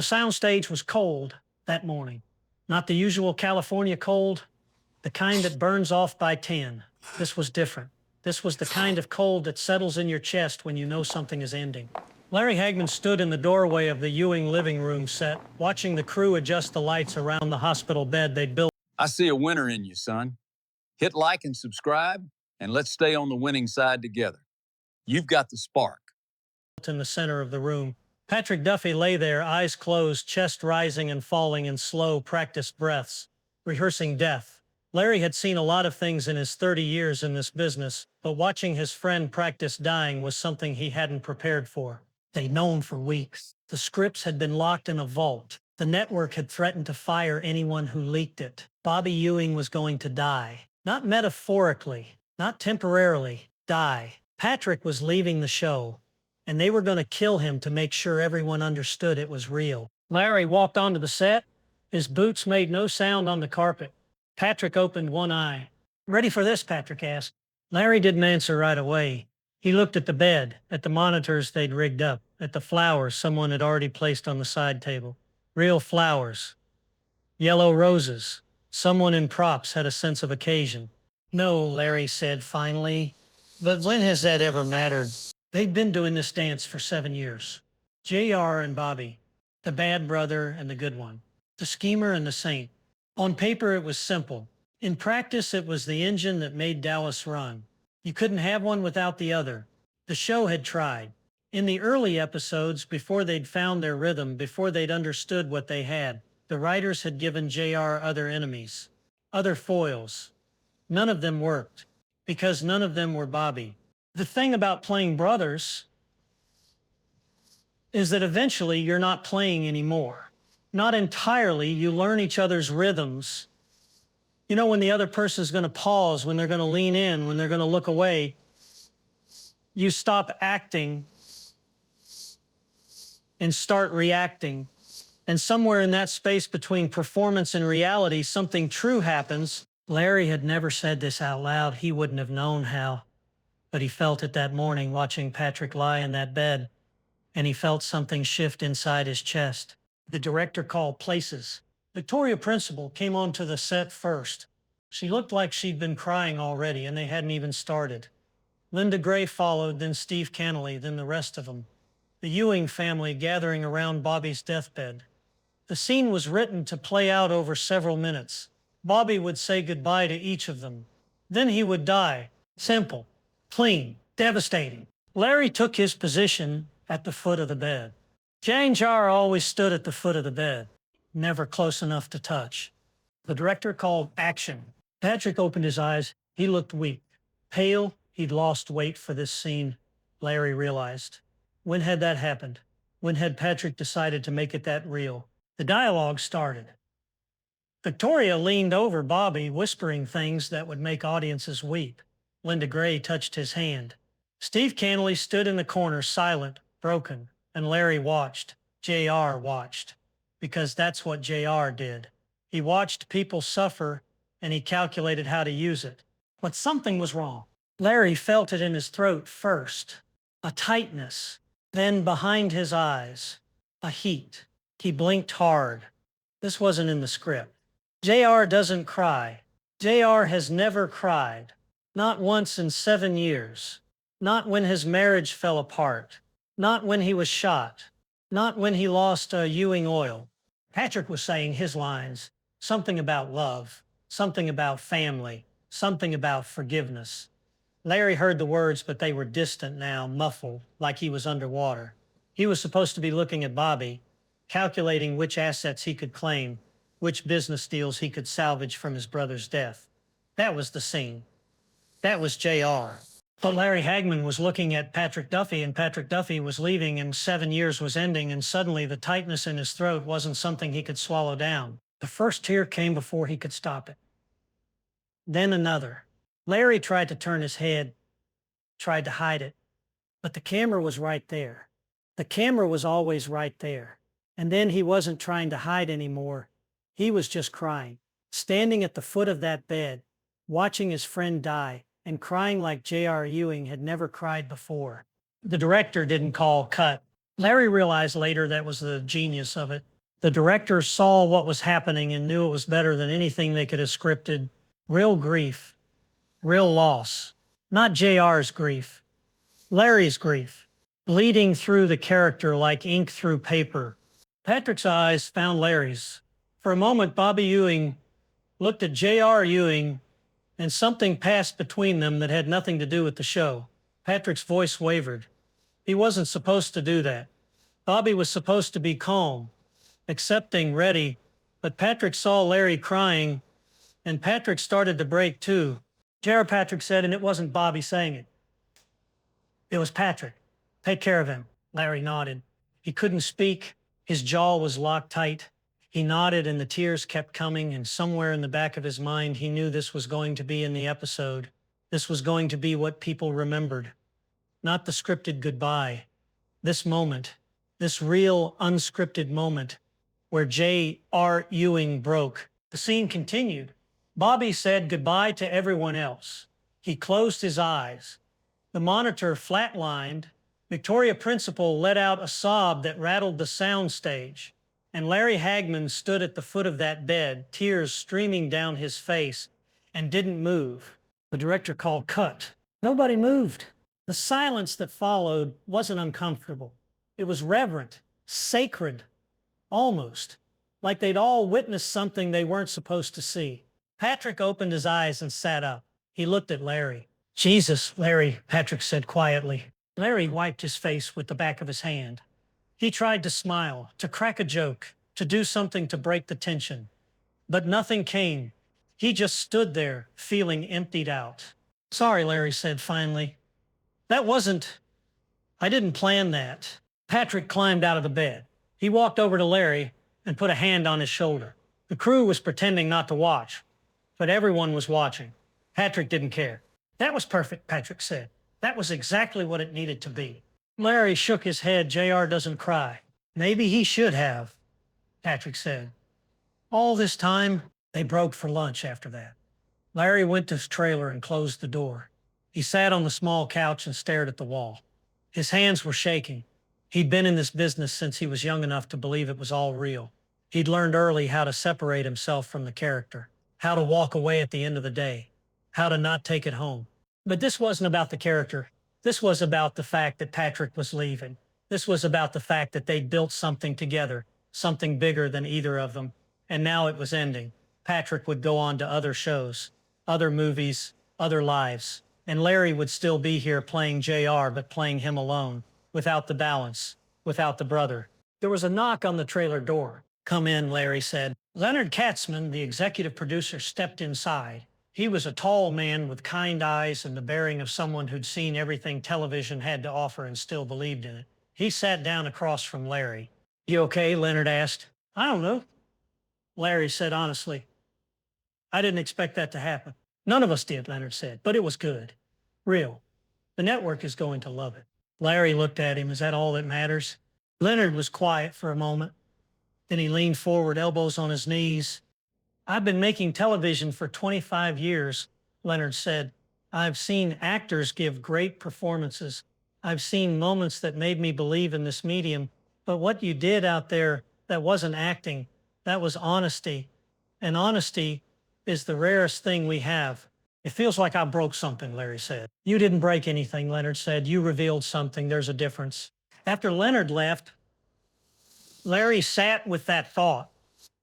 The soundstage was cold that morning. Not the usual California cold, the kind that burns off by 10. This was different. This was the kind of cold that settles in your chest when you know something is ending. Larry Hagman stood in the doorway of the Ewing living room set, watching the crew adjust the lights around the hospital bed they'd built. I see a winner in you, son. Hit like and subscribe, and let's stay on the winning side together. You've got the spark. In the center of the room, Patrick Duffy lay there, eyes closed, chest rising and falling in slow, practiced breaths, rehearsing death. Larry had seen a lot of things in his 30 years in this business, but watching his friend practice dying was something he hadn't prepared for. They'd known for weeks. The scripts had been locked in a vault. The network had threatened to fire anyone who leaked it. Bobby Ewing was going to die. Not metaphorically, not temporarily, die. Patrick was leaving the show, and they were going to kill him to make sure everyone understood it was real. Larry walked onto the set. His boots made no sound on the carpet. Patrick opened one eye. "Ready for this?" Patrick asked. Larry didn't answer right away. He looked at the bed, at the monitors they'd rigged up, at the flowers someone had already placed on the side table. Real flowers. Yellow roses. Someone in props had a sense of occasion. "No," Larry said finally. "But when has that ever mattered?" They'd been doing this dance for 7 years. JR and Bobby, the bad brother and the good one, the schemer and the saint. On paper, it was simple. In practice, it was the engine that made Dallas run. You couldn't have one without the other. The show had tried. In the early episodes, before they'd found their rhythm, before they'd understood what they had, the writers had given JR other enemies, other foils. None of them worked, because none of them were Bobby. The thing about playing brothers is that eventually you're not playing anymore. Not entirely. You learn each other's rhythms. You know when the other person's going to pause, when they're going to lean in, when they're going to look away. You stop acting and start reacting. And somewhere in that space between performance and reality, something true happens. Larry had never said this out loud. He wouldn't have known how. But he felt it that morning watching Patrick lie in that bed, and he felt something shift inside his chest. The director called places. Victoria Principal came onto the set first. She looked like she'd been crying already, and they hadn't even started. Linda Gray followed, then Steve Cannelly, then the rest of them. The Ewing family gathering around Bobby's deathbed. The scene was written to play out over several minutes. Bobby would say goodbye to each of them. Then he would die. Simple. Clean, devastating. Larry took his position at the foot of the bed. J.R. always stood at the foot of the bed, never close enough to touch. The director called action. Patrick opened his eyes. He looked weak, pale. He'd lost weight for this scene, Larry realized. When had that happened? When had Patrick decided to make it that real? The dialogue started. Victoria leaned over Bobby, whispering things that would make audiences weep. Linda Gray touched his hand. Steve Cannelly stood in the corner, silent, broken, and Larry watched. JR watched. Because that's what JR did. He watched people suffer, and he calculated how to use it. But something was wrong. Larry felt it in his throat first. A tightness. Then behind his eyes. A heat. He blinked hard. This wasn't in the script. JR doesn't cry. JR has never cried. Not once in 7 years. Not when his marriage fell apart. Not when he was shot. Not when he lost Ewing Oil. Patrick was saying his lines. Something about love. Something about family. Something about forgiveness. Larry heard the words, but they were distant now, muffled, like he was underwater. He was supposed to be looking at Bobby, calculating which assets he could claim, which business deals he could salvage from his brother's death. That was the scene. That was JR. But Larry Hagman was looking at Patrick Duffy, and Patrick Duffy was leaving, and 7 years was ending, and suddenly the tightness in his throat wasn't something he could swallow down. The first tear came before he could stop it. Then another. Larry tried to turn his head, tried to hide it, but the camera was right there. The camera was always right there. And then he wasn't trying to hide anymore. He was just crying, standing at the foot of that bed, watching his friend die, and crying like J.R. Ewing had never cried before. The director didn't call cut. Larry realized later that was the genius of it. The director saw what was happening and knew it was better than anything they could have scripted. Real grief, real loss. Not JR's grief, Larry's grief, bleeding through the character like ink through paper. Patrick's eyes found Larry's. For a moment, Bobby Ewing looked at J.R. Ewing, and something passed between them that had nothing to do with the show. Patrick's voice wavered. He wasn't supposed to do that. Bobby was supposed to be calm, accepting, ready, but Patrick saw Larry crying, and Patrick started to break too. J.R. Patrick said, and it wasn't Bobby saying it. It was Patrick. Take care of him. Larry nodded. He couldn't speak. His jaw was locked tight. He nodded and the tears kept coming, and somewhere in the back of his mind, he knew this was going to be in the episode. This was going to be what people remembered. Not the scripted goodbye. This moment, this real unscripted moment where J.R. Ewing broke. The scene continued. Bobby said goodbye to everyone else. He closed his eyes. The monitor flatlined. Victoria Principal let out a sob that rattled the soundstage, and Larry Hagman stood at the foot of that bed, tears streaming down his face, and didn't move. The director called cut. Nobody moved. The silence that followed wasn't uncomfortable. It was reverent, sacred, almost, like they'd all witnessed something they weren't supposed to see. Patrick opened his eyes and sat up. He looked at Larry. Jesus, Larry, Patrick said quietly. Larry wiped his face with the back of his hand. He tried to smile, to crack a joke, to do something to break the tension. But nothing came. He just stood there, feeling emptied out. Sorry, Larry said finally. I didn't plan that. Patrick climbed out of the bed. He walked over to Larry and put a hand on his shoulder. The crew was pretending not to watch, but everyone was watching. Patrick didn't care. That was perfect, Patrick said. That was exactly what it needed to be. Larry shook his head. JR doesn't cry. Maybe he should have, Patrick said. All this time, they broke for lunch after that. Larry went to his trailer and closed the door. He sat on the small couch and stared at the wall. His hands were shaking. He'd been in this business since he was young enough to believe it was all real. He'd learned early how to separate himself from the character, how to walk away at the end of the day, how to not take it home. But this wasn't about the character. This was about the fact that Patrick was leaving. This was about the fact that they'd built something together, something bigger than either of them, and now it was ending. Patrick would go on to other shows, other movies, other lives, and Larry would still be here playing JR, but playing him alone, without the balance, without the brother. There was a knock on the trailer door. Come in, Larry said. Leonard Katzman, the executive producer, stepped inside. He was a tall man with kind eyes and the bearing of someone who'd seen everything television had to offer and still believed in it. He sat down across from Larry. You okay? Leonard asked. I don't know, Larry said honestly. I didn't expect that to happen. None of us did, Leonard said, but it was good. Real. The network is going to love it. Larry looked at him. Is that all that matters? Leonard was quiet for a moment. Then he leaned forward, elbows on his knees. I've been making television for 25 years, Leonard said. I've seen actors give great performances. I've seen moments that made me believe in this medium. But what you did out there, that wasn't acting. That was honesty. And honesty is the rarest thing we have. It feels like I broke something, Larry said. You didn't break anything, Leonard said. You revealed something. There's a difference. After Leonard left, Larry sat with that thought.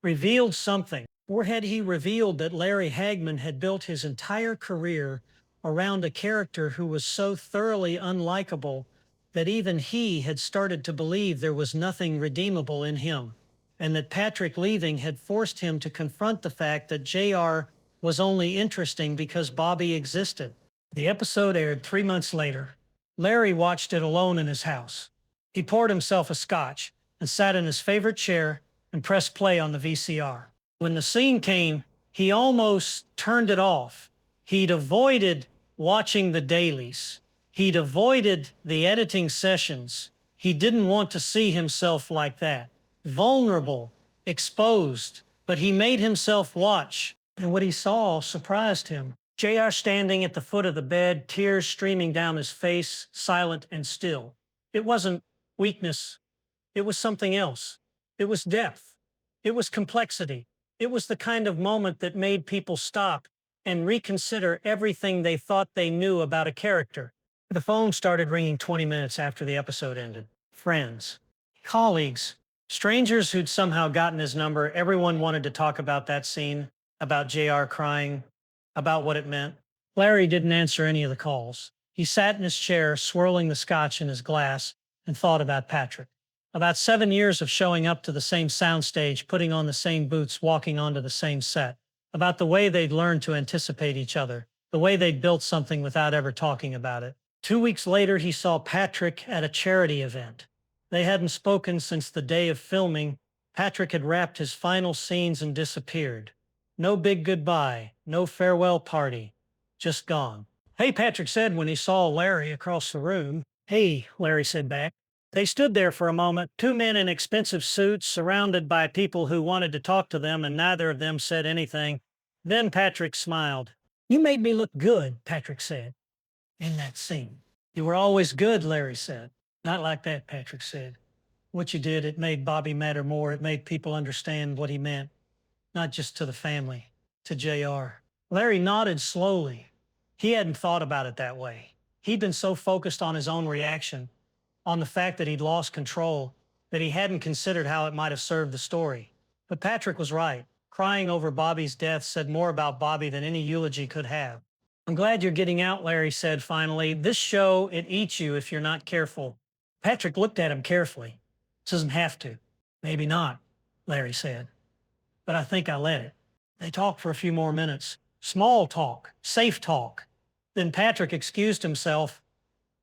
Revealed something. Or had he revealed that Larry Hagman had built his entire career around a character who was so thoroughly unlikable that even he had started to believe there was nothing redeemable in him, and that Patrick leaving had forced him to confront the fact that JR was only interesting because Bobby existed. The episode aired 3 months later. Larry watched it alone in his house. He poured himself a scotch and sat in his favorite chair and pressed play on the VCR. When the scene came, he almost turned it off. He'd avoided watching the dailies. He'd avoided the editing sessions. He didn't want to see himself like that. Vulnerable, exposed, but he made himself watch. And what he saw surprised him. JR standing at the foot of the bed, tears streaming down his face, silent and still. It wasn't weakness. It was something else. It was depth. It was complexity. It was the kind of moment that made people stop and reconsider everything they thought they knew about a character. The phone started ringing 20 minutes after the episode ended. Friends, colleagues, strangers who'd somehow gotten his number, everyone wanted to talk about that scene, about JR crying, about what it meant. Larry didn't answer any of the calls. He sat in his chair, swirling the scotch in his glass, and thought about Patrick. About 7 years of showing up to the same soundstage, putting on the same boots, walking onto the same set. About the way they'd learned to anticipate each other, the way they'd built something without ever talking about it. 2 weeks later, he saw Patrick at a charity event. They hadn't spoken since the day of filming. Patrick had wrapped his final scenes and disappeared. No big goodbye, no farewell party, just gone. "Hey," Patrick said when he saw Larry across the room. "Hey," Larry said back. They stood there for a moment, two men in expensive suits, surrounded by people who wanted to talk to them, and neither of them said anything. Then Patrick smiled. "You made me look good," Patrick said, "in that scene." "You were always good," Larry said. "Not like that," Patrick said. "What you did, it made Bobby matter more. It made people understand what he meant, not just to the family, to JR." Larry nodded slowly. He hadn't thought about it that way. He'd been so focused on his own reaction, on the fact that he'd lost control, that he hadn't considered how it might have served the story. But Patrick was right. Crying over Bobby's death said more about Bobby than any eulogy could have. "I'm glad you're getting out," Larry said finally. "This show, it eats you if you're not careful." Patrick looked at him carefully. "It doesn't have to." "Maybe not," Larry said. "But I think I let it." They talked for a few more minutes. Small talk, safe talk. Then Patrick excused himself,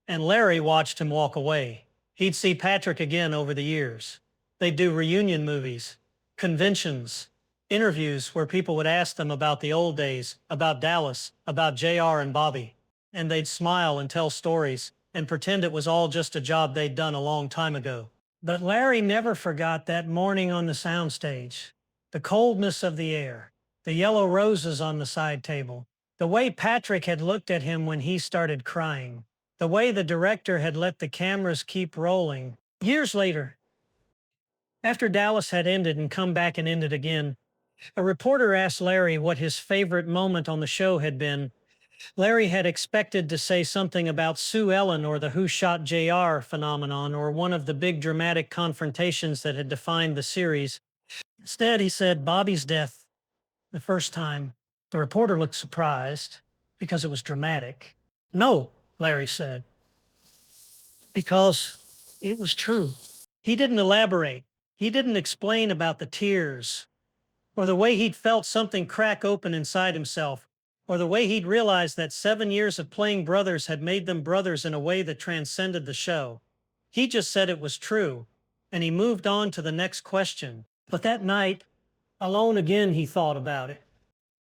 and Larry watched him walk away. He'd see Patrick again over the years. They'd do reunion movies, conventions, interviews where people would ask them about the old days, about Dallas, about JR and Bobby. And they'd smile and tell stories and pretend it was all just a job they'd done a long time ago. But Larry never forgot that morning on the soundstage. The coldness of the air, the yellow roses on the side table, the way Patrick had looked at him when he started crying, the way the director had let the cameras keep rolling. Years later, after Dallas had ended and come back and ended again, a reporter asked Larry what his favorite moment on the show had been. Larry had expected to say something about Sue Ellen or the "Who Shot JR" phenomenon, or one of the big dramatic confrontations that had defined the series. Instead, he said Bobby's death, the first time. The reporter looked surprised because it was dramatic. "No," Larry said, "because it was true." He didn't elaborate. He didn't explain about the tears, or the way he'd felt something crack open inside himself, or the way he'd realized that 7 years of playing brothers had made them brothers in a way that transcended the show. He just said it was true, and he moved on to the next question. But that night, alone again, he thought about it,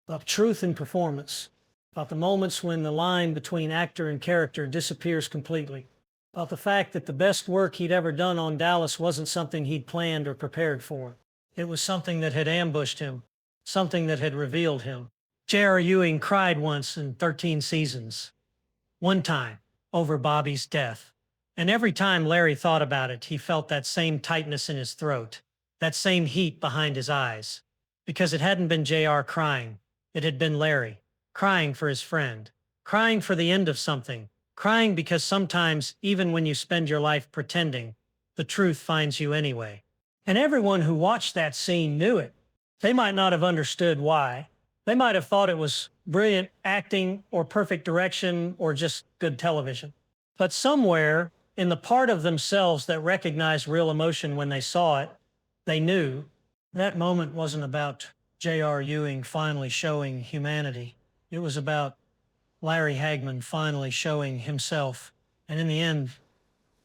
about truth in performance, about the moments when the line between actor and character disappears completely, about the fact that the best work he'd ever done on Dallas wasn't something he'd planned or prepared for. It was something that had ambushed him, something that had revealed him. J.R. Ewing cried once in 13 seasons. One time, over Bobby's death. And every time Larry thought about it, he felt that same tightness in his throat, that same heat behind his eyes. Because it hadn't been J.R. crying. It had been Larry, crying for his friend, crying for the end of something, crying because sometimes, even when you spend your life pretending, the truth finds you anyway. And everyone who watched that scene knew it. They might not have understood why. They might have thought it was brilliant acting or perfect direction or just good television. But somewhere in the part of themselves that recognized real emotion when they saw it, they knew that moment wasn't about J.R. Ewing finally showing humanity. It was about Larry Hagman finally showing himself. And in the end,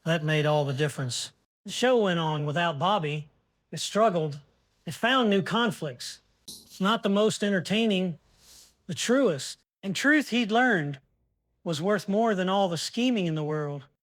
that made all the difference. The show went on without Bobby. It struggled. It found new conflicts. It's not the most entertaining, the truest. And truth he'd learned was worth more than all the scheming in the world.